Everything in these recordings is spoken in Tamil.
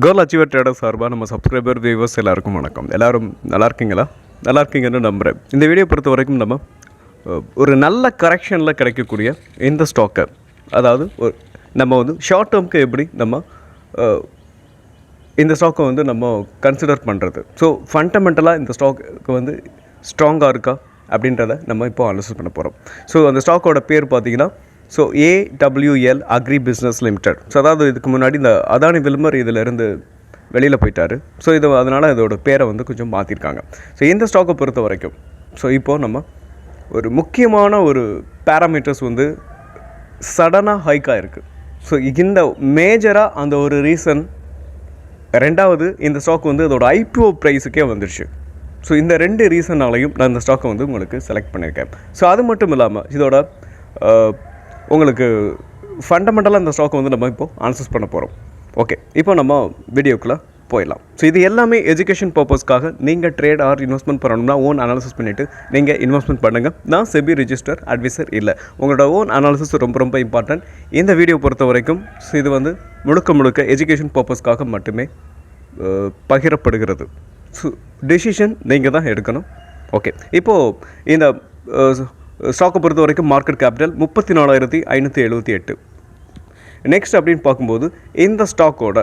கோல் அச்சீவர் ட்ரேடர் சார்பாக நம்ம சப்ஸ்கிரைபர் வியூவர்ஸ் எல்லாருக்கும் வணக்கம். எல்லோரும் நல்லா இருக்கீங்கன்னு நம்புகிறேன். இந்த வீடியோ பொறுத்த வரைக்கும் நம்ம ஒரு நல்ல கரெக்ஷனில் கிடைக்கக்கூடிய இந்த ஸ்டாக்கை, அதாவது நம்ம ஷார்ட் டேர்முக்கு எப்படி நம்ம இந்த ஸ்டாக்கை நம்ம கன்சிடர் பண்ணுறது, ஸோ ஃபண்டமெண்டலாக இந்த ஸ்டாக்கு ஸ்ட்ராங்காக இருக்கா அப்படின்றத நம்ம இப்போ அனலைஸ் பண்ண போகிறோம். ஸோ அந்த ஸ்டாக்கோட பேர் பார்த்திங்கன்னா AWL agri business limited. So அதாவது இதுக்கு முன்னாடி இந்த அதானி வில்மர் இதிலேருந்து வெளியில் போயிட்டார். ஸோ அதனால் இதோட பேரை கொஞ்சம் மாற்றிருக்காங்க. ஸோ இந்த ஸ்டாக்கை பொறுத்த வரைக்கும் இப்போது நம்ம ஒரு முக்கியமான ஒரு பேராமீட்டர்ஸ் சடனாக ஹைக்காக இருக்குது. ஸோ இந்த மேஜராக அந்த ஒரு ரீசன். ரெண்டாவது, இந்த ஸ்டாக் அதோட IPO ப்ரைஸுக்கே வந்துடுச்சு. ஸோ இந்த ரெண்டு ரீசனாலையும் நான் இந்த ஸ்டாக்கை உங்களுக்கு செலக்ட் பண்ணியிருக்கேன். ஸோ அது மட்டும் இல்லாமல் இதோட உங்களுக்கு ஃபண்டமெண்டலாக இந்த ஸ்டாக்கை நம்ம இப்போது அனலைஸ் பண்ண போகிறோம். ஓகே, இப்போ நம்ம வீடியோக்குள்ளே போயிடலாம். ஸோ இது எல்லாமே எஜுகேஷன் பர்பஸ்க்காக. நீங்கள் ட்ரேட் ஆர் இன்வெஸ்ட்மெண்ட் பண்ணணும்னா ஓன் அனாலிசிஸ் பண்ணிவிட்டு நீங்கள் இன்வெஸ்ட்மெண்ட் பண்ணுங்கள். நான் செபி ரிஜிஸ்டர் அட்வைசர் இல்லை. உங்களோட ஓன் அனாலிசிஸ் ரொம்ப இம்பார்ட்டன்ட். இந்த வீடியோ பொறுத்த வரைக்கும் இது முழுக்க எஜுகேஷன் பர்பஸ்க்காக மட்டுமே பகிரப்படுகிறது. ஸோ டெசிஷன் நீங்கள் தான் எடுக்கணும். ஓகே, இப்போது இந்த ஸ்டாக்கை பொறுத்த வரைக்கும் மார்க்கெட் கேபிட்டல் 34,578. நெக்ஸ்ட் அப்படின்னு பார்க்கும்போது இந்த ஸ்டாக்கோட,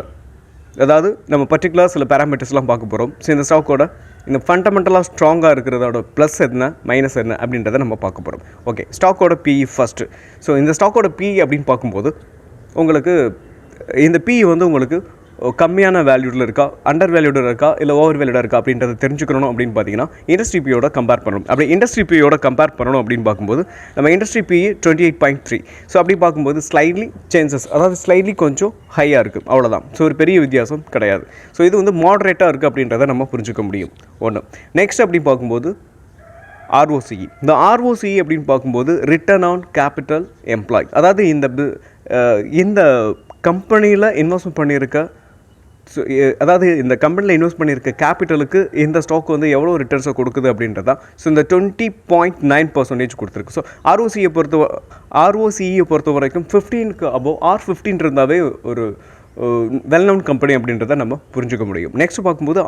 அதாவது நம்ம பர்டிகுலர் சில பேராமீட்டர்ஸ்லாம் பார்க்க போகிறோம். ஸோ இந்த ஸ்டாக்கோட இந்த ஃபண்டமெண்டலாக ஸ்ட்ராங்காக இருக்கிறதோட ப்ளஸ் என்ன மைனஸ் என்ன அப்படின்றத நம்ம பார்க்க போகிறோம். ஓகே, ஸ்டாக்கோட PE ஃபஸ்ட்டு. ஸோ இந்த ஸ்டாக்கோட PE அப்படின்னு பார்க்கும்போது உங்களுக்கு இந்த PE உங்களுக்கு கம்மியான வேல்யூடில் இருக்கா, அண்டர் வேல்யூடாக இருக்கா, இல்லை ஓவர் வேல்யூடாக இருக்கா அப்படின்றத தெரிஞ்சுக்கணும். அப்படின்னு பார்த்தீங்கன்னா இண்டஸ்ட்ரி PEயோட கம்பேர் பண்ணணும். அப்படி இண்டஸ்ட்ரி PEயோட கம்பேர் பண்ணணும் அப்படின்னு பார்க்கும்போது நம்ம இண்டஸ்ட்ரி PE 28.3. ஸோ அப்படி பார்க்கும்போது ஸ்லைட்லி சேஞ்சஸ், அதாவது ஸ்லைட்லி கொஞ்சம் ஹையாக இருக்குது, அவ்வளோதான். ஸோ ஒரு பெரிய வித்தியாசம் கிடையாது. ஸோ இது மாடரேட்டாக இருக்குது அப்படின்றத நம்ம புரிஞ்சுக்க முடியும். ஒன்று. நெக்ஸ்ட் அப்படி பார்க்கும்போது ROCE. இந்த ROCE அப்படின்னு பார்க்கும்போது ரிட்டர்ன் ஆன் கேபிட்டல் எம்ப்ளாய், அதாவது இந்த கம்பெனியில் இன்வெஸ்ட்மெண்ட் பண்ணியிருக்க, ஸோ அதாவது இந்த கம்பெனியில் இன்வெஸ்ட் பண்ணியிருக்க கேபிட்டலுக்கு இந்த ஸ்டாக் எவ்வளோ ரிட்டர்ன்ஸை கொடுக்குது அப்படின்றதான். ஸோ இந்த 20.9% கொடுத்துருக்கு. ஸோ ROCE பொறுத்த வரைக்கும் 15க்கு அபோவ் ஆர் 15 இருந்தாவே ஒரு வெல் நவுன் கம்பெனி அப்படின்றத நம்ம புரிஞ்சுக்க முடியும். நெக்ஸ்ட் பார்க்கும்போது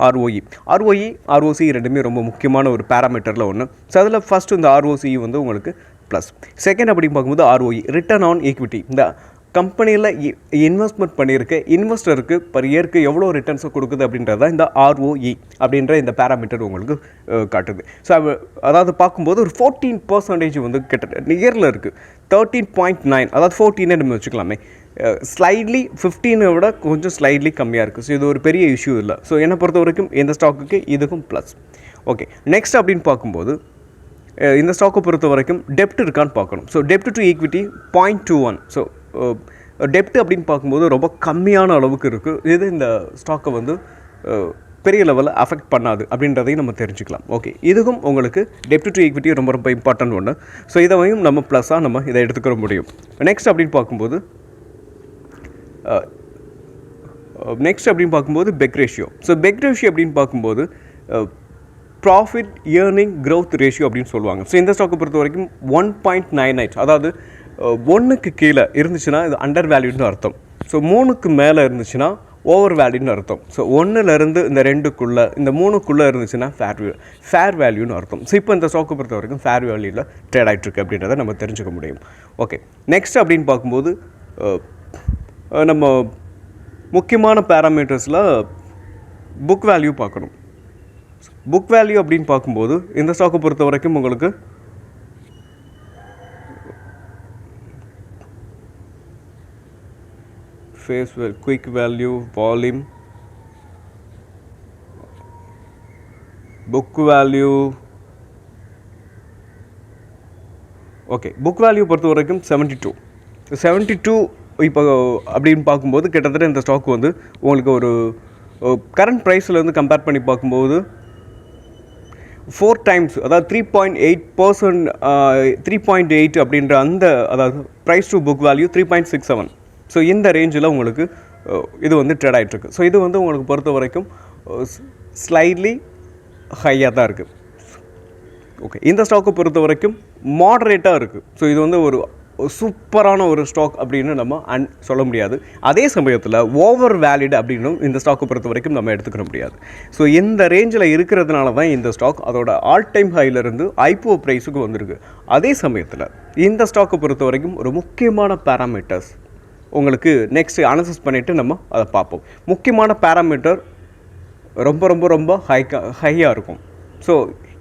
ROCE ரெண்டுமே ரொம்ப முக்கியமான ஒரு பேராமீட்டரில் ஒன்று. ஸோ அதில் ஃபஸ்ட்டு இந்த ROCE உங்களுக்கு ப்ளஸ். செகண்ட் அப்படின்னு பார்க்கும்போது ROE ரிட்டர்ன் ஆன் ஈக்விட்டி. இந்த கம்பெனியில் இன்வெஸ்ட்மெண்ட் பண்ணியிருக்க இன்வெஸ்டருக்கு பர் இயருக்கு எவ்வளோ ரிட்டர்ன்ஸை கொடுக்குது அப்படின்றத இந்த ROE அப்படின்ற இந்த பேராமீட்டர் உங்களுக்கு காட்டுது. ஸோ அதாவது பார்க்கும்போது ஒரு 14% கிட்ட நியரில் இருக்குது. 13.9, அதாவது 14 நம்ம வச்சுக்கலாமே. ஸ்லைட்லி 15 விட கொஞ்சம் ஸ்லைட்லி கம்மியாக இருக்குது. ஸோ இது ஒரு பெரிய இஷ்யூ இல்லை. ஸோ என்னை பொறுத்த வரைக்கும் இந்த ஸ்டாக்குக்கு இதுக்கும் ப்ளஸ். ஓகே, நெக்ஸ்ட் அப்படின்னு பார்க்கும்போது இந்த ஸ்டாக்கை பொறுத்த வரைக்கும் டெப்ட் இருக்கான்னு பார்க்கணும். So dept to equity 0.21. So டெப்ட் அப்படின்னு பார்க்கும்போது ரொம்ப கம்மியான அளவுக்கு இருக்குது. இது இந்த ஸ்டாக்கை பெரிய லெவலில் அஃபெக்ட் பண்ணாது அப்படின்றதையும் நம்ம தெரிஞ்சுக்கலாம். ஓகே, இதுக்கும் உங்களுக்கு டெப்ட் டு ஈக்விட்டி ரொம்ப இம்பார்ட்டன்ட் ஒன்று. ஸோ இதையும் நம்ம ப்ளஸ்ஸாக நம்ம இதை எடுத்துக்கிற முடியும். நெக்ஸ்ட் அப்படின்னு பார்க்கும்போது PEG ratio. So PEG ratio அப்படின்னு பார்க்கும்போது ப்ராஃபிட் ஏர்னிங் க்ரோத் ரேஷியோ அப்படின்னு சொல்லுவாங்க. ஸோ இந்த ஸ்டாக்கை பொறுத்த வரைக்கும் 1.98, அதாவது 1க்கு கீழே இருந்துச்சுன்னா இது அண்டர் வேல்யூன்னு அர்த்தம். ஸோ 3க்கு மேலே இருந்துச்சுன்னா ஓவர் வேல்யூன்னு அர்த்தம். ஸோ 1லேருந்து இந்த 2க்குள்ளே இந்த 3க்குள்ளே இருந்துச்சுன்னா ஃபேர் வேல்யூன்னு அர்த்தம். ஸோ இப்போ இந்த ஸ்டாக்கை பொறுத்த வரைக்கும் ஃபேர் வேல்யூவில் ட்ரேட் ஆகிட்டுருக்கு அப்படின்றத நம்ம தெரிஞ்சுக்க முடியும். ஓகே, நெக்ஸ்ட் அப்படின்னு பார்க்கும்போது நம்ம முக்கியமான பேராமீட்டர்ஸில் புக் வேல்யூ பார்க்கணும். புக் வேல்யூ அப்படின்னு பார்க்கும்போது இந்த ஸ்டாக்கை பொறுத்த வரைக்கும் உங்களுக்கு quick value, volume, book value. Okay, book value பொறுத்த வரைக்கும் 72 இப்போ அப்படின்னு பார்க்கும்போது கிட்டத்தட்ட இந்த ஸ்டாக் உங்களுக்கு ஒரு கரண்ட் ப்ரைஸில் கம்பேர் பண்ணி பார்க்கும்போது 4 டைம்ஸ், அதாவது 3.8 அப்படின்ற அந்த, அதாவது price to book value 3.67. So இந்த ரேஞ்சில் உங்களுக்கு இது ட்ரேட் ஆகிட்டுருக்கு. ஸோ இது உங்களுக்கு பொறுத்த வரைக்கும் ஸ்லைட்லி ஹையாக தான் இருக்குது. ஓகே, இந்த ஸ்டாக்கை பொறுத்த வரைக்கும் மாடரேட்டாக இருக்குது. ஸோ இது ஒரு சூப்பரான ஒரு ஸ்டாக் அப்படின்னு நம்ம சொல்ல முடியாது. அதே சமயத்தில் ஓவர் வேலிட் அப்படின்னு இந்த ஸ்டாக்கை பொறுத்த வரைக்கும் நம்ம எடுத்துக்க முடியாது. ஸோ இந்த ரேஞ்சில் இருக்கிறதுனால தான் இந்த ஸ்டாக் அதோட ஆல் டைம் ஹைலேருந்து ஐபிஓ ப்ரைஸுக்கு வந்திருக்கு. அதே சமயத்தில் இந்த ஸ்டாக்கை பொறுத்த வரைக்கும் ஒரு முக்கியமான பேராமீட்டர்ஸ் உங்களுக்கு நெக்ஸ்ட் அனலைசிஸ் பண்ணிவிட்டு நம்ம அதை பார்ப்போம். முக்கியமான பேராமீட்டர் ரொம்ப ரொம்ப ரொம்ப ஹையாக இருக்கும். ஸோ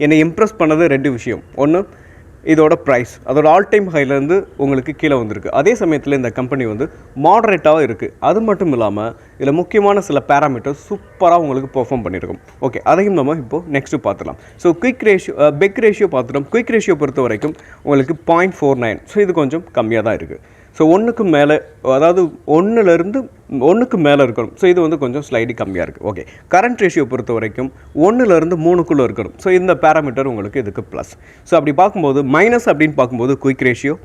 என்னை இம்ப்ரெஸ் பண்ணது 2 விஷயம். ஒன்று, இதோட ப்ரைஸ் அதோட ஆல் டைம் ஹைலேருந்து உங்களுக்கு கீழே வந்திருக்கு. அதே சமயத்தில் இந்த கம்பெனி வந்து மாடரேட்டாக இருக்குது. அது மட்டும் இல்லாமல் இதில் முக்கியமான சில பேராமீட்டர்ஸ் சூப்பராக உங்களுக்கு பெர்ஃபார்ம் பண்ணியிருக்கும். ஓகே, அதையும் நம்ம இப்போது நெக்ஸ்ட்டு பார்த்துலாம். So quick ratio, PEG ratio பார்த்துட்டோம். குயிக் ரேஷியோ பொறுத்த வரைக்கும் உங்களுக்கு 0.49. ஸோ இது கொஞ்சம் கம்மியாக தான் இருக்குது. ஸோ 1க்கு மேலே, அதாவது 1லேருந்து 1க்கு மேலே இருக்கணும். ஸோ இது வந்து கொஞ்சம் ஸ்லைடி கம்மியாக இருக்குது. ஓகே, கரண்ட் ரேஷியோ பொறுத்த வரைக்கும் 1லேருந்து 3க்குள்ளே இருக்கணும். ஸோ இந்த பேராமீட்டர் உங்களுக்கு இதுக்கு ப்ளஸ். ஸோ அப்படி பார்க்கும்போது மைனஸ் அப்படின்னு பார்க்கும்போது குயிக் ரேஷியோ.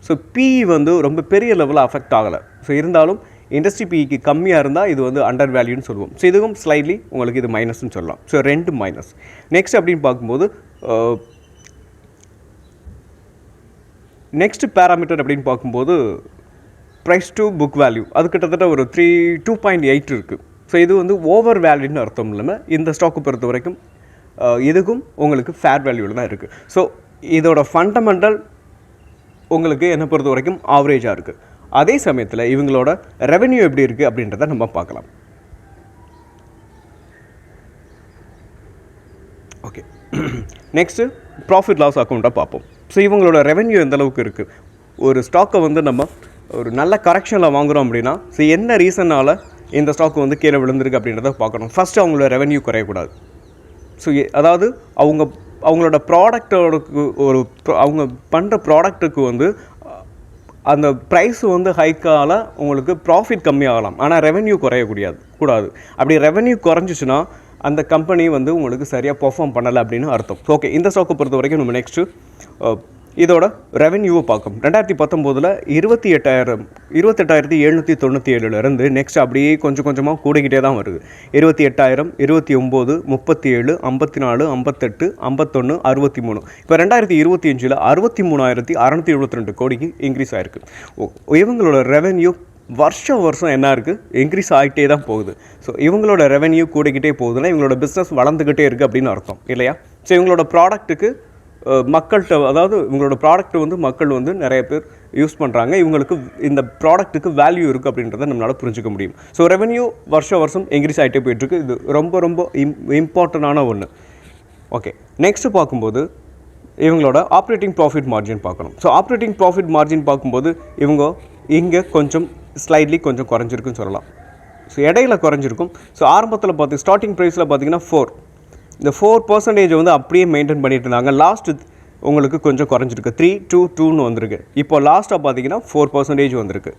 ஸோ பிஇ வந்து ரொம்ப பெரிய லெவலில் அஃபெக்ட் ஆகலை. ஸோ இருந்தாலும் இண்டஸ்ட்ரி பிஇக்கு கம்மியாக இருந்தால் இது வந்து அண்டர் வேல்யூன்னு சொல்லுவோம். ஸோ இதுவும் ஸ்லைட்லி உங்களுக்கு இது மைனஸ்ன்னு சொல்லலாம். So 2 minus. நெக்ஸ்ட் அப்படின்னு பார்க்கும்போது நெக்ஸ்ட் பேராமீட்டர் அப்படின்னு பார்க்கும்போது ப்ரைஸ் டு புக் வேல்யூ அது கிட்டத்தட்ட ஒரு 2.8 இருக்குது. ஸோ இது வந்து ஓவர் வேல்யூன்னு அர்த்தம் இல்லாமல் இந்த ஸ்டாக்கை பொறுத்த வரைக்கும் இதுக்கும் உங்களுக்கு ஃபேர் வேல்யூவில் தான் இருக்குது. ஸோ இதோட ஃபண்டமெண்டல் உங்களுக்கு என்னை பொறுத்த வரைக்கும் ஆவரேஜாக இருக்குது. அதே சமயத்தில் இவங்களோட ரெவென்யூ எப்படி இருக்குது அப்படின்றத நம்ம பார்க்கலாம். ஓகே, நெக்ஸ்ட்டு ப்ராஃபிட் லாஸ் அக்கௌண்ட்டாக பார்ப்போம். ஸோ இவங்களோட ரெவென்யூ எந்த அளவுக்கு இருக்குது, ஒரு ஸ்டாக்கை வந்து நம்ம ஒரு நல்ல கரெக்ஷனில் வாங்குகிறோம் அப்படின்னா ஸோ என்ன ரீசனால் இந்த ஸ்டாக் வந்து கீழே விழுந்திருக்கு அப்படின்றத பார்க்கணும். ஃபஸ்ட்டு அவங்களோட ரெவென்யூ குறையக்கூடாது. ஸோ அதாவது அவங்களோட ப்ராடக்டோடக்கு அவங்க பண்ணுற ப்ராடக்ட்டுக்கு வந்து அந்த ப்ரைஸ் வந்து ஹைக்கால் உங்களுக்கு ப்ராஃபிட் கம்மியாகலாம், ஆனால் ரெவென்யூ கூடாது. அப்படி ரெவென்யூ குறைஞ்சிச்சுன்னா அந்த கம்பெனி வந்து உங்களுக்கு சரியாக பெர்ஃபார்ம் பண்ணலை அப்படின்னு அர்த்தம். ஓகே, இந்த ஸ்டாக்கை பொறுத்த வரைக்கும் நம்ம நெக்ஸ்ட்டு இதோட ரெவென்யூவை பார்க்கும். 2019 28,797 நெக்ஸ்ட் அப்படியே கொஞ்சம் கொஞ்சமாக கூடிக்கிட்டே தான் வருது. 28,000, 29, 37, 54, 58, 51, 63. இப்போ 2025 63,672 கோடிக்கு இன்க்ரீஸ் ஆகிருக்கு. இவங்களோட ரெவென்யூ வருஷம் என்ன இருக்குது, இன்க்ரீஸ் ஆகிட்டே தான் போகுது. ஸோ இவங்களோட ரெவென்யூ கூடிக்கிட்டே போகுதுன்னா இவங்களோட பிஸ்னஸ் வளர்ந்துக்கிட்டே இருக்குது அப்படின்னு அர்த்தம் இல்லையா? ஸோ இவங்களோட ப்ராடக்ட்டுக்கு மக்கள்கிட்ட, அதாவது இவங்களோட ப்ராடக்ட் வந்து மக்கள் வந்து நிறைய பேர் யூஸ் பண்ணுறாங்க, இவங்களுக்கு இந்த ப்ராடக்ட்டுக்கு வேல்யூ இருக்குது அப்படின்றத நம்மளால் புரிஞ்சிக்க முடியும். ஸோ ரெவென்யூ வருஷம் இன்க்ரீஸ் ஆகிட்டே போயிட்டுருக்கு. இது ரொம்ப இம்பார்ட்டண்டான ஒன்று. ஓகே, நெக்ஸ்ட்டு பார்க்கும்போது இவங்களோட ஆப்ரேட்டிங் ப்ராஃபிட் மார்ஜின் பார்க்கணும். ஸோ ஆப்ரேட்டிங் ப்ராஃபிட் மார்ஜின் பார்க்கும்போது இவங்க இங்கே கொஞ்சம் ஸ்லைட்லி கொஞ்சம் குறைஞ்சிருக்குன்னு சொல்லலாம். ஸோ இடையில குறைஞ்சிருக்கும். ஸோ ஆரம்பத்தில் ஸ்டார்டிங் ப்ரைஸில் பார்த்தீங்கன்னா 4, இந்த 4% வந்து அப்படியே மெயின்டைன் பண்ணிட்டு இருந்தாங்க. லாஸ்ட்டு உங்களுக்கு கொஞ்சம் குறைஞ்சிருக்கு, 3.22 வந்திருக்கு. இப்போ லாஸ்ட்டாக பார்த்தீங்கன்னா 4% வந்திருக்கு.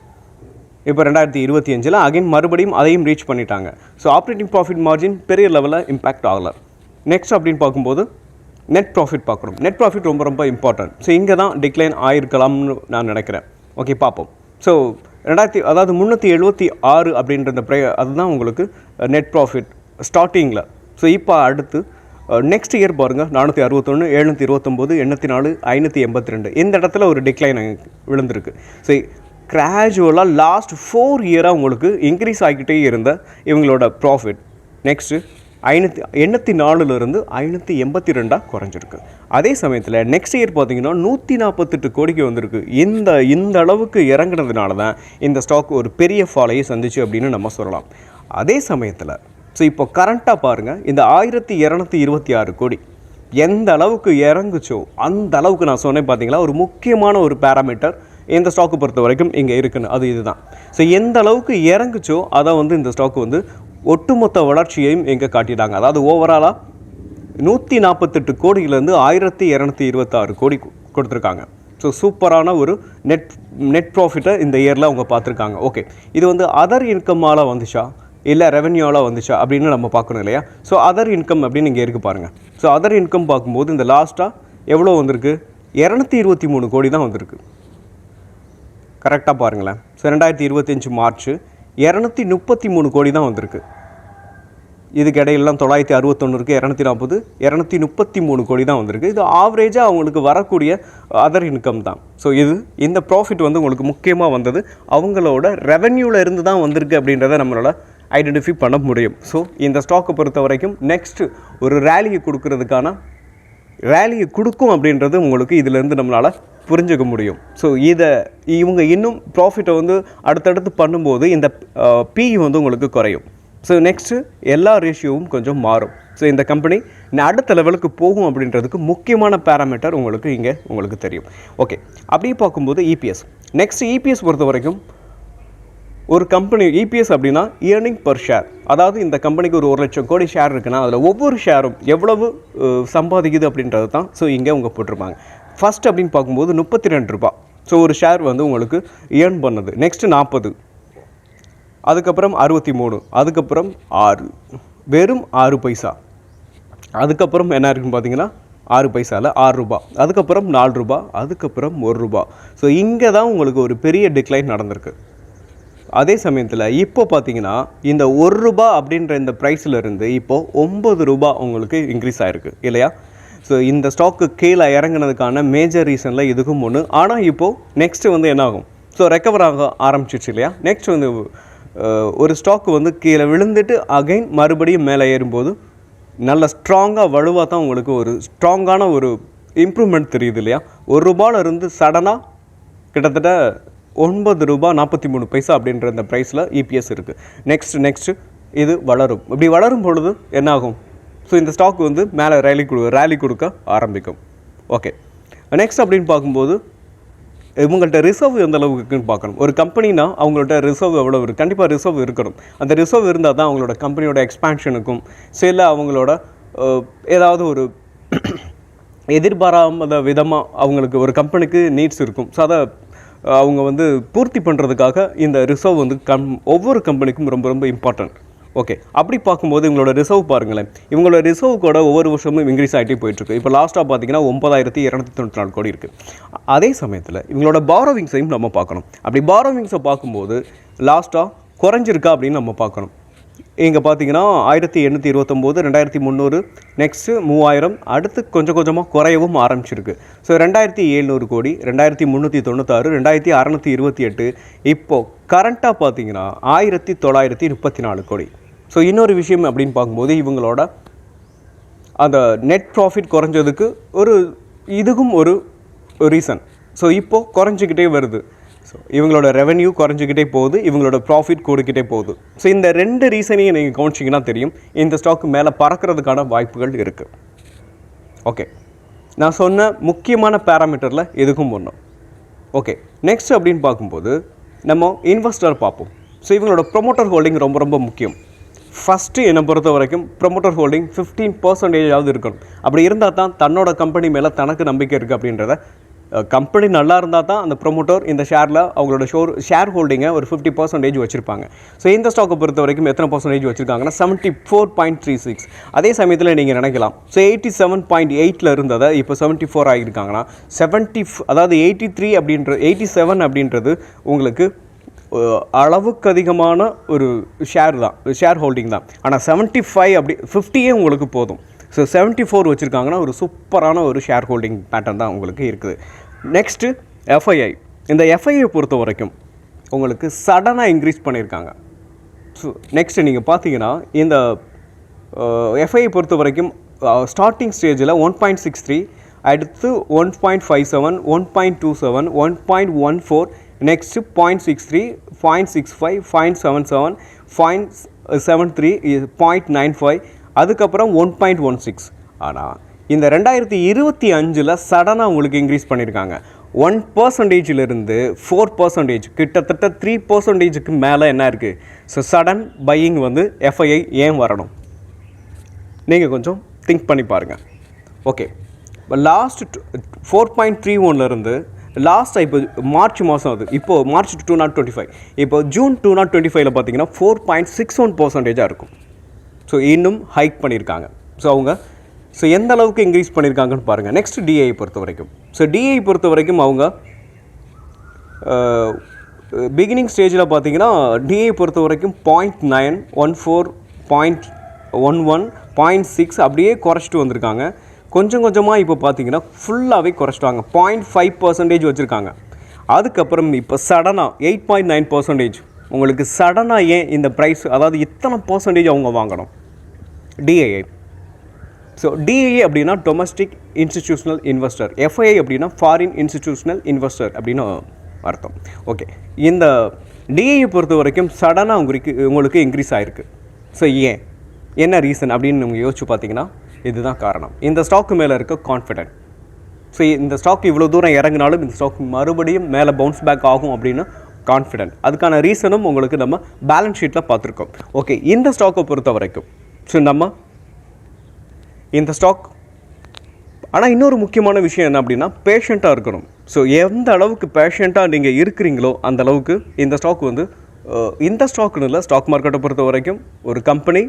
இப்போ 2025 அகைன் மறுபடியும் அதையும் ரீச் பண்ணிட்டாங்க. ஸோ ஆப்ரேட்டிங் ப்ராஃபிட் மார்ஜின் பெரிய லெவலில் இம்பேக்ட் ஆகலை. நெக்ஸ்ட் அப்படின்னு பார்க்கும்போது நெட் ப்ராஃபிட் பார்க்கணும். நெட் ப்ராஃபிட் ரொம்ப இம்பார்ட்டன்ட். ஸோ இங்கே தான் டிக்ளைன் ஆகிருக்கலாம்னு நான் நினைக்கிறேன். ஓகே, பார்ப்போம். ஸோ 376 அப்படின்ற அதுதான் உங்களுக்கு நெட் ப்ராஃபிட் ஸ்டார்டிங்கில். ஸோ இப்போ அடுத்து நெக்ஸ்ட் இயர் பாருங்கள், 461, 729, 84, 582 இந்த இடத்துல ஒரு டிக்ளைன் விழுந்திருக்கு. ஸோ கிராஜுவலாக லாஸ்ட் 4 இயராக உங்களுக்கு இன்க்ரீஸ் ஆகிக்கிட்டே இருந்த இவங்களோட ப்ராஃபிட் நெக்ஸ்ட்டு 584 582 குறைஞ்சிருக்கு. அதே சமயத்தில் நெக்ஸ்ட் இயர் பார்த்தீங்கன்னா 148 கோடிக்கு வந்திருக்கு. இந்த அளவுக்கு இறங்குனதுனால தான் இந்த ஸ்டாக் ஒரு பெரிய ஃபாலையை சந்திச்சு அப்படின்னு நம்ம சொல்லலாம். அதே சமயத்தில் ஸோ இப்போ கரண்ட்டாக பாருங்கள், இந்த 1226 கோடி எந்த அளவுக்கு இறங்குச்சோ அந்த அளவுக்கு நான் சொன்னேன் பார்த்தீங்களா, ஒரு முக்கியமான ஒரு பேராமீட்டர் இந்த ஸ்டாக்கு பொறுத்த வரைக்கும் இங்கே இருக்குன்னு, அது இதுதான். ஸோ எந்த அளவுக்கு இறங்குச்சோ அதை வந்து இந்த ஸ்டாக்கு வந்து ஒட்டுமொத்த வளர்ச்சியையும் எங்கே காட்டிட்டாங்க. அதாவது ஓவராலாக 148 கோடியிலேருந்து 1226 கோடி கொடுத்துருக்காங்க. ஸோ சூப்பரான ஒரு நெட் ப்ராஃபிட்டை இந்த இயரில் அவங்க பார்த்துருக்காங்க. ஓகே, இது வந்து அதர் இன்கம்மால் வந்துச்சா இல்லை ரெவென்யூவால் வந்துச்சா அப்படின்னு நம்ம பார்க்கணும் இல்லையா? ஸோ அதர் இன்கம் அப்படின்னு இங்கே இருக்குது பாருங்கள். ஸோ அதர் இன்கம் பார்க்கும்போது இந்த லாஸ்ட்டாக எவ்வளோ வந்திருக்கு, 223 கோடி தான் வந்திருக்கு. கரெக்டாக பாருங்களேன். ஸோ 2025 மார்ச் 233 கோடி தான் வந்திருக்கு. இதுக்கு இடையிலாம் 961 இருக்குது, 240, 233 கோடி தான் வந்திருக்கு. இது ஆவரேஜாக அவங்களுக்கு வரக்கூடிய அதர் இன்கம் தான். ஸோ இந்த ப்ராஃபிட் வந்து உங்களுக்கு முக்கியமாக வந்தது அவங்களோட ரெவென்யூவில் இருந்து தான் வந்திருக்கு அப்படின்றத நம்மளால் ஐடென்டிஃபை பண்ண முடியும். ஸோ இந்த ஸ்டாக்கை பொறுத்த வரைக்கும் நெக்ஸ்ட்டு ஒரு ரேலியை கொடுக்கும் அப்படின்றது உங்களுக்கு இதிலேருந்து நம்மளால் புரிஞ்சுக்க முடியும். ஸோ இவங்க இன்னும் ப்ராஃபிட்டை வந்து அடுத்தடுத்து பண்ணும்போது இந்த PE வந்து உங்களுக்கு குறையும். ஸோ நெக்ஸ்ட்டு எல்லா ரேஷியோவும் கொஞ்சம் மாறும். ஸோ இந்த கம்பெனி அடுத்த லெவலுக்கு போகும் அப்படின்றதுக்கு முக்கியமான பேராமீட்டர் உங்களுக்கு தெரியும். ஓகே, அப்படியே பார்க்கும்போது EPS. நெக்ஸ்ட் EPS பொறுத்த வரைக்கும் ஒரு கம்பெனி EPS அப்படின்னா இயர்னிங் பர் ஷேர். அதாவது இந்த கம்பெனிக்கு ஒரு 1 லட்சம் கோடி ஷேர் இருக்குன்னா அதில் ஒவ்வொரு ஷேரும் எவ்வளவு சம்பாதிக்குது அப்படின்றது தான் ஸோ இங்கே அவங்க போட்டிருப்பாங்க. ஃபஸ்ட் அப்படின்னு பார்க்கும்போது 32 ரூபா. ஸோ ஒரு ஷேர் வந்து உங்களுக்கு ஏர்ன் பண்ணுது. நெக்ஸ்ட்டு 40, அதுக்கப்புறம் 63, அதுக்கப்புறம் 6, வெறும் 6 பைசா. அதுக்கப்புறம் என்ன இருக்குன்னு பார்த்தீங்கன்னா 6 பைசாவில் 6 ரூபா, அதுக்கப்புறம் 4 ரூபா, அதுக்கப்புறம் 1 ரூபா. ஸோ இங்கே தான் உங்களுக்கு ஒரு பெரிய டிக்ளைன் நடந்திருக்கு. அதே சமயத்தில் இப்போ பார்த்தீங்கன்னா இந்த 1 ரூபா அப்படின்ற இந்த ப்ரைஸில் இருந்து இப்போது 9 ரூபா உங்களுக்கு இன்க்ரீஸ் ஆகிருக்கு இல்லையா? ஸோ இந்த ஸ்டாக்கு கீழே இறங்குனதுக்கான மேஜர் ரீசனில் இதுக்கும் ஒன்று. ஆனால் இப்போது நெக்ஸ்ட்டு வந்து என்ன ஆகும்? ஸோ ரெக்கவர் ஆக ஆரம்பிச்சிச்சு இல்லையா? நெக்ஸ்ட் வந்து ஒரு ஸ்டாக்கு வந்து கீழே விழுந்துட்டு அகைன் மறுபடியும் மேலே ஏறும்போது நல்ல ஸ்ட்ராங்காக வலுவாக தான் உங்களுக்கு ஒரு ஸ்ட்ராங்கான ஒரு இம்ப்ரூவ்மெண்ட் தெரியுது இல்லையா? 1 ரூபாயிலிருந்து சடனாக கிட்டத்தட்ட 9 ரூபா 43 பைசா அப்படின்ற இந்த ப்ரைஸில் EPS இருக்குது. நெக்ஸ்ட்டு இது வளரும். இப்படி வளரும் பொழுது என்ன ஆகும்? ஸோ இந்த ஸ்டாக் வந்து மேலே ரேலி கொடுக்க ஆரம்பிக்கும். ஓகே, நெக்ஸ்ட் அப்படின்னு பார்க்கும்போது இவங்கள்ட்ட ரிசர்வ் எந்த அளவுக்கு இருக்குன்னு பார்க்கணும். ஒரு கம்பெனினா அவங்கள்ட்ட ரிசர்வ் எவ்வளோ இருக்குது? கண்டிப்பாக ரிசர்வ் இருக்கணும். அந்த ரிசர்வ் இருந்தால் தான் அவங்களோட கம்பெனியோட எக்ஸ்பான்ஷனுக்கும் சில அவங்களோட ஏதாவது ஒரு எதிர்பாராத விதமாக அவங்களுக்கு ஒரு கம்பெனிக்கு நீட்ஸ் இருக்கும். ஸோ அதை அவங்க வந்து பூர்த்தி பண்ணுறதுக்காக இந்த ரிசர்வ் வந்து ஒவ்வொரு கம்பெனிக்கும் ரொம்ப ரொம்ப இம்பார்ட்டன்ட். ஓகே, அப்படி பார்க்கும்போது இவங்களோட ரிசர்வ் பாருங்களேன். இவங்களோட ரிசர்வ் கூட ஒவ்வொரு வருஷமும் இன்க்ரீஸ் ஆகிட்டே போயிட்டுருக்கு. இப்போ லாஸ்ட்டாக பார்த்தீங்கன்னா 9294 கோடி இருக்குது. அதே சமயத்தில் இவங்களோட பாரோவிங்ஸையும் நம்ம பார்க்கணும். அப்படி பாரோவிங்ஸை பார்க்கும்போது லாஸ்ட்டாக குறைஞ்சிருக்கா அப்படின்னு நம்ம பார்க்கணும். இங்கே பார்த்தீங்கன்னா 1829, 2300, நெக்ஸ்ட்டு 3000, அடுத்து கொஞ்சம் கொஞ்சமாக குறையவும் ஆரம்பிச்சிருக்கு. ஸோ 2700 கோடி, 2396, 2628, இப்போது கரண்ட்டாக பார்த்தீங்கன்னா 1934 கோடி. ஸோ இன்னொரு விஷயம் அப்படின்னு பார்க்கும்போது இவங்களோட அந்த நெட் ப்ராஃபிட் குறைஞ்சதுக்கு இதுக்கும் ஒரு ரீசன். ஸோ இப்போது குறைஞ்சிக்கிட்டே வருது. ஸோ இவங்களோட ரெவென்யூ குறைஞ்சிக்கிட்டே போகுது, இவங்களோட ப்ராஃபிட் கூடிக்கிட்டே போகுது. ஸோ இந்த 2 ரீசனையும் நீங்கள் கவனிச்சிங்கன்னா தெரியும் இந்த ஸ்டாக்கு மேலே பறக்கிறதுக்கான வாய்ப்புகள் இருக்குது. ஓகே, நான் சொன்ன முக்கியமான பேராமீட்டரில் எதுக்கும் ஒன்று. ஓகே, நெக்ஸ்ட் அப்படின்னு பார்க்கும்போது நம்ம இன்வெஸ்டர் பார்ப்போம். ஸோ இவங்களோட ப்ரொமோட்டர் ஹோல்டிங் ரொம்ப ரொம்ப முக்கியம். ஃபஸ்ட்டு என்னை பொறுத்த வரைக்கும் ப்ரொமோட்டர் ஹோல்டிங் 15% இருக்கணும். அப்படி இருந்தால் தான் தன்னோட கம்பெனி மேலே தனக்கு நம்பிக்கை இருக்குது அப்படின்றத. கம்பெனி நல்லா இருந்தால் தான் அந்த ப்ரொமோட்டர் இந்த ஷேரில் அவங்களோட ஷேர் ஹோல்டிங்கை ஒரு 50% வச்சுருப்பாங்க. ஸோ இந்த ஸ்டாக்கை பொறுத்த வரைக்கும் எத்தனை பர்சன்டேஜ் வச்சுருக்காங்கன்னா 74.36. அதே சமயத்தில் நீங்கள் நினைக்கலாம் ஸோ 87.8 இருந்ததை இப்போ 74 ஆகியிருக்காங்கன்னா அதாவது 83 87 அப்படின்றது உங்களுக்கு அளவுக்கு அதிகமான ஒரு ஷேர் ஹோல்டிங் தான். ஆனால் 75 50 உங்களுக்கு போதும். ஸோ 74 வச்சுருக்காங்கன்னா ஒரு சூப்பரான ஒரு ஷேர் ஹோல்டிங் பேட்டர்ன் தான் உங்களுக்கு இருக்குது. Next FII. இந்த FII பொறுத்த வரைக்கும் உங்களுக்கு சடனாக இன்க்ரீஸ் பண்ணியிருக்காங்க. ஸோ நெக்ஸ்ட்டு நீங்கள் பார்த்தீங்கன்னா இந்த FII பொறுத்த வரைக்கும் ஸ்டார்டிங் ஸ்டேஜில் 1.63, அடுத்து 1.57, 1.27, 1.14, நெக்ஸ்ட்டு 0.63, 0.65, 0.77, 0.73, 0.95, அதுக்கப்புறம் 1.16. ஆனால் இந்த 2025 சடனாக உங்களுக்கு இன்க்ரீஸ் பண்ணியிருக்காங்க. 1%இருந்து 4%, கிட்டத்தட்ட 3%க்கு மேலே என்ன இருக்குது? ஸோ சடன் பையிங் வந்து FII ஏன் வரணும்? நீங்கள் கொஞ்சம் திங்க் பண்ணி பாருங்கள். ஓகே, லாஸ்ட் 4.31 லாஸ்ட்டாக இப்போ மார்ச் மாதம் அது இப்போது மார்ச் 2025, இப்போ ஜூன் 2025 பார்த்தீங்கன்னா 4.61% இருக்கும். ஸோ இன்னும் ஹைக் பண்ணியிருக்காங்க. ஸோ எந்த அளவுக்கு இன்க்ரீஸ் பண்ணியிருக்காங்கன்னு பாருங்கள். நெக்ஸ்ட் DI பொறுத்த வரைக்கும். ஸோ DI பொறுத்த வரைக்கும் அவங்க பிகினிங் ஸ்டேஜில் பார்த்தீங்கன்னா DI பொறுத்த வரைக்கும் 0.9, 14, 0.6 அப்படியே குறைச்சிட்டு வந்திருக்காங்க. கொஞ்சம் கொஞ்சமாக இப்போ பார்த்தீங்கன்னா ஃபுல்லாகவே குறைச்சிட்டாங்க. 0.5% வச்சுருக்காங்க. அதுக்கப்புறம் இப்போ சடனாக 8.9% உங்களுக்கு சடனாக ஏன் இந்த ப்ரைஸ், அதாவது இத்தனை பர்சன்டேஜ் அவங்க வாங்கணும்? டிஐஐ. ஸோ டிஐஏ அப்படின்னா டொமஸ்டிக் இன்ஸ்டிடியூஷனல் இன்வெஸ்டர், எஃப்ஐஐ அப்படின்னா ஃபாரின் இன்ஸ்டிடியூஷனல் இன்வெஸ்டர் அப்படின்னு அர்த்தம். ஓகே, இந்த டிஐஏ பொறுத்த வரைக்கும் சடனாக உங்களுக்கு இன்க்ரீஸ் ஆகிருக்கு. ஸோ ஏன், என்ன ரீசன் அப்படின்னு நீங்கள் யோசிச்சு பார்த்தீங்கன்னா இதுதான் காரணம். இந்த ஸ்டாக்கு மேலே இருக்க கான்ஃபிடென்ட். ஸோ இந்த ஸ்டாக் இவ்வளோ தூரம் இறங்கினாலும் இந்த ஸ்டாக் மறுபடியும் மேலே பவுன்ஸ் பேக் ஆகும் அப்படின்னு கான்ஃபிடென்ட். அதுக்கான ரீசனும் உங்களுக்கு நம்ம பேலன்ஸ் ஷீட்டில் பார்த்துருக்கோம். ஓகே, இந்த ஸ்டாக்கை பொறுத்த வரைக்கும் ஸோ நம்ம இந்த ஸ்டாக், ஆனால் இன்னொரு முக்கியமான விஷயம் என்ன அப்படின்னா பேஷண்ட்டாக இருக்கணும். ஸோ எந்த அளவுக்கு பேஷண்ட்டாக நீங்கள் இருக்கிறீங்களோ அந்த அளவுக்கு இந்த ஸ்டாக் வந்து இந்த ஸ்டாக்குன்னு இல்லை, ஸ்டாக் மார்க்கெட்டை பொறுத்த வரைக்கும் ஒரு கம்பெனி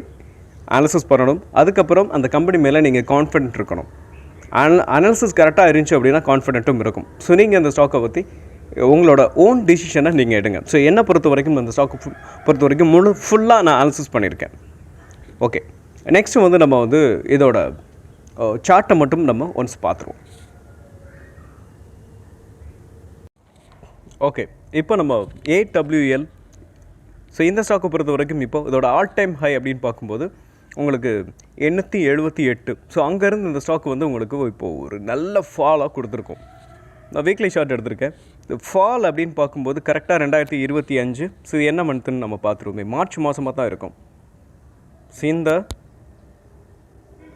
அனாலிசிஸ் பண்ணணும். அதுக்கப்புறம் அந்த கம்பெனி மேலே நீங்கள் கான்ஃபிடென்ட் இருக்கணும். அனாலிசிஸ் கரெக்டாக இருந்துச்சு அப்படின்னா கான்ஃபிடென்ட்டும் இருக்கும். ஸோ நீங்கள் அந்த ஸ்டாக்கை பற்றி உங்களோட ஓன் டிசிஷனை நீங்கள் எடுங்க. ஸோ என்னை பொறுத்த வரைக்கும் அந்த ஸ்டாக்கு பொறுத்த வரைக்கும் ஃபுல்லாக நான் அனாலிசிஸ் பண்ணியிருக்கேன். ஓகே, நெக்ஸ்ட்டு வந்து நம்ம வந்து இதோட சார்ட்டை மட்டும் நம்ம ஒன்ஸ் பார்த்துருவோம். ஓகே, இப்போ நம்ம ஏடபிள்யூஎல். ஸோ இந்த ஸ்டாக்கை பொறுத்த வரைக்கும் இப்போ இதோட ஆல் டைம் ஹை அப்படின்னு பார்க்கும்போது உங்களுக்கு 878. ஸோ அங்கேருந்து இந்த ஸ்டாக் வந்து உங்களுக்கு இப்போது ஒரு நல்ல ஃபாலாக கொடுத்துருக்கோம். நான் வீக்லி ஷார்ட் எடுத்திருக்கேன். இந்த ஃபால் அப்படின்னு பார்க்கும்போது கரெக்டாக 2025. ஸோ என்ன மந்த்துன்னு நம்ம பார்த்துருவோமே, மார்ச் மாதமாக தான் இருக்கும். ஸோ இந்த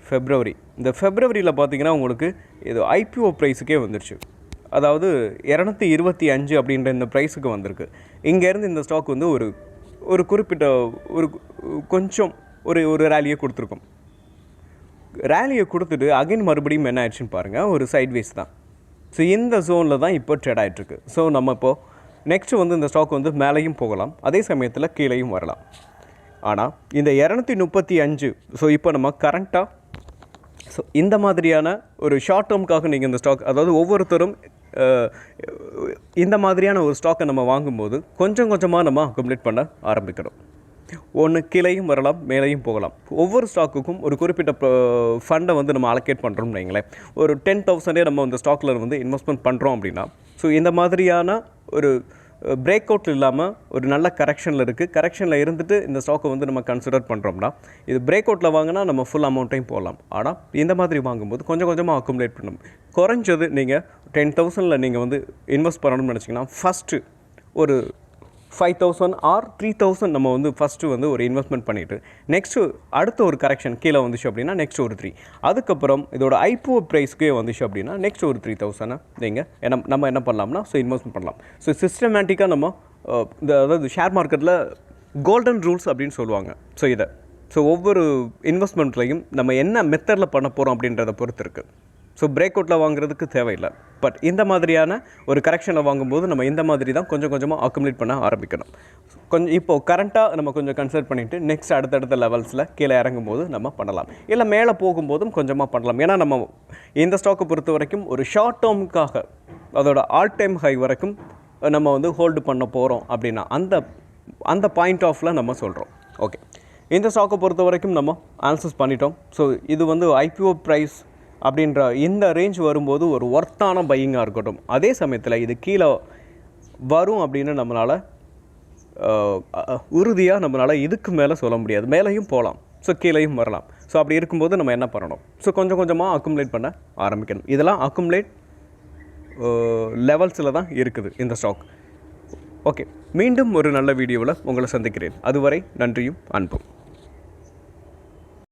ஃபெப்ரவரி, இந்த ஃபெப்ரவரியில் பார்த்தீங்கன்னா உங்களுக்கு இது ஐபிஓ ப்ரைஸுக்கே வந்துருச்சு. அதாவது 225 அப்படின்ற இந்த ப்ரைஸுக்கு வந்திருக்கு. இங்கேருந்து இந்த ஸ்டாக் வந்து ஒரு குறிப்பிட்ட கொஞ்சம் ஒரு ரேலியை கொடுத்துருக்கோம். ரேலியை கொடுத்துட்டு அகைன் மறுபடியும் என்ன ஆயிடுச்சுன்னு பாருங்கள், ஒரு சைட்வேஸ் தான். ஸோ இந்த ஜோனில் தான் இப்போ ட்ரேட் ஆகிட்டுருக்கு. ஸோ நம்ம இப்போது நெக்ஸ்ட்டு வந்து இந்த ஸ்டாக் வந்து மேலேயும் போகலாம், அதே சமயத்தில் கீழேயும் வரலாம். ஆனால் இந்த 235, ஸோ இப்போ நம்ம கரண்ட்டாக ஸோ இந்த மாதிரியான ஒரு ஷார்ட் டேர்முக்காக நீங்கள் இந்த ஸ்டாக், அதாவது ஒவ்வொருத்தரும் இந்த மாதிரியான ஒரு ஸ்டாக்கை நம்ம வாங்கும்போது கொஞ்சம் கொஞ்சமாக நம்ம அக்குமுலேட் பண்ண ஆரம்பிக்கணும். ஒன்று கீழேயும் வரலாம், மேலேயும் போகலாம். ஒவ்வொரு ஸ்டாக்குக்கும் ஒரு குறிப்பிட்ட ஃபண்டை வந்து நம்ம அலோகேட் பண்ணுறோம்னு வைங்களேன். ஒரு 10,000 நம்ம இந்த ஸ்டாக்கில் வந்து இன்வெஸ்ட்மெண்ட் பண்ணுறோம் அப்படின்னா, ஸோ இந்த மாதிரியான ஒரு பிரேக் அவுட் இல்லாமல் ஒரு நல்ல கரெக்ஷனில் இருக்குது. கரெக்ஷனில் இருந்துட்டு இந்த ஸ்டாக்கை வந்து நம்ம கன்சிடர் பண்ணுறோம்னா, இது பிரேக் அவுட்டில் வாங்கினா நம்ம ஃபுல் அமௌண்ட்டையும் போடலாம். ஆனால் இந்த மாதிரி வாங்கும்போது கொஞ்சம் கொஞ்சமாக அக்குமுலேட் பண்ணணும். குறைஞ்சது நீங்கள் 10,000 நீங்கள் வந்து இன்வெஸ்ட் பண்ணணும்னு நினச்சிங்கன்னா ஃபஸ்ட்டு ஒரு 5,000 ஆர் 3,000 நம்ம வந்து ஃபஸ்ட்டு வந்து ஒரு இன்வெஸ்ட்மெண்ட் பண்ணிவிட்டு நெக்ஸ்ட்டு அடுத்த ஒரு கரெக்ஷன் கீழே வந்துச்சு அப்படின்னா நெக்ஸ்ட் ஒரு 3, அதுக்கப்புறம் இதோட ஐபிஓ ப்ரைஸ்க்கே வந்துச்சு அப்படின்னா நெக்ஸ்ட் ஒரு 3,000 நீங்கள் நம்ம என்ன பண்ணலாம்னா ஸோ இன்வெஸ்ட்மெண்ட் பண்ணலாம். ஸோ சிஸ்டமேட்டிக்காக நம்ம அதாவது ஷேர் மார்க்கெட்டில் கோல்டன் ரூல்ஸ் அப்படின்னு சொல்லுவாங்க. ஸோ ஒவ்வொரு இன்வெஸ்ட்மெண்ட்லையும் நம்ம என்ன மெத்தடில் பண்ண போகிறோம் அப்படின்றத பொறுத்து இருக்குது. ஸோ பிரேக் அவுட்டில் வாங்குறதுக்கு தேவையில்லை. பட் இந்த மாதிரியான ஒரு கரெக்ஷனில் வாங்கும்போது நம்ம இந்த மாதிரி தான் கொஞ்சம் கொஞ்சமாக அக்குமுலேட் பண்ண ஆரம்பிக்கணும். கொஞ்சம் இப்போது கரண்ட்டாக நம்ம கொஞ்சம் கன்சிடர் பண்ணிவிட்டு நெக்ஸ்ட் அடுத்தடுத்த லெவல்ஸில் கீழே இறங்கும்போது நம்ம பண்ணலாம், இல்லை மேலே போகும்போதும் கொஞ்சமாக பண்ணலாம். ஏன்னா நம்ம இந்த ஸ்டாக்கை பொறுத்த வரைக்கும் ஒரு ஷார்ட் டேர்முக்காக அதோட ஆல் டைம் ஹை வரைக்கும் நம்ம வந்து ஹோல்டு பண்ண போகிறோம் அப்படின்னா அந்த பாயிண்ட் ஆஃபில் நம்ம சொல்கிறோம். ஓகே, இந்த ஸ்டாக்கை பொறுத்த வரைக்கும் நம்ம அனாலிசிஸ் பண்ணிட்டோம். ஸோ இது வந்து ஐபிஓ ப்ரைஸ் அப்படின்ற இந்த ரேஞ்ச் வரும்போது ஒரு ஒர்த்தான பையிங்காக இருக்கட்டும். அதே சமயத்தில் இது கீழே வரும் அப்படின்னு நம்மளால் உறுதியாக நம்மளால் இதுக்கு மேலே சொல்ல முடியாது. மேலேயும் போகலாம், ஸோ கீழேயும் வரலாம். ஸோ அப்படி இருக்கும்போது நம்ம என்ன பண்ணணும், ஸோ கொஞ்சம் கொஞ்சமாக அக்குமுலேட் பண்ண ஆரம்பிக்கணும். இதெல்லாம் அக்குமுலேட் லெவல்ஸில் தான் இருக்குது இந்த ஸ்டாக். ஓகே, மீண்டும் ஒரு நல்ல வீடியோவில் உங்களை சந்திக்கிறேன். அதுவரை நன்றியும் அன்பும்.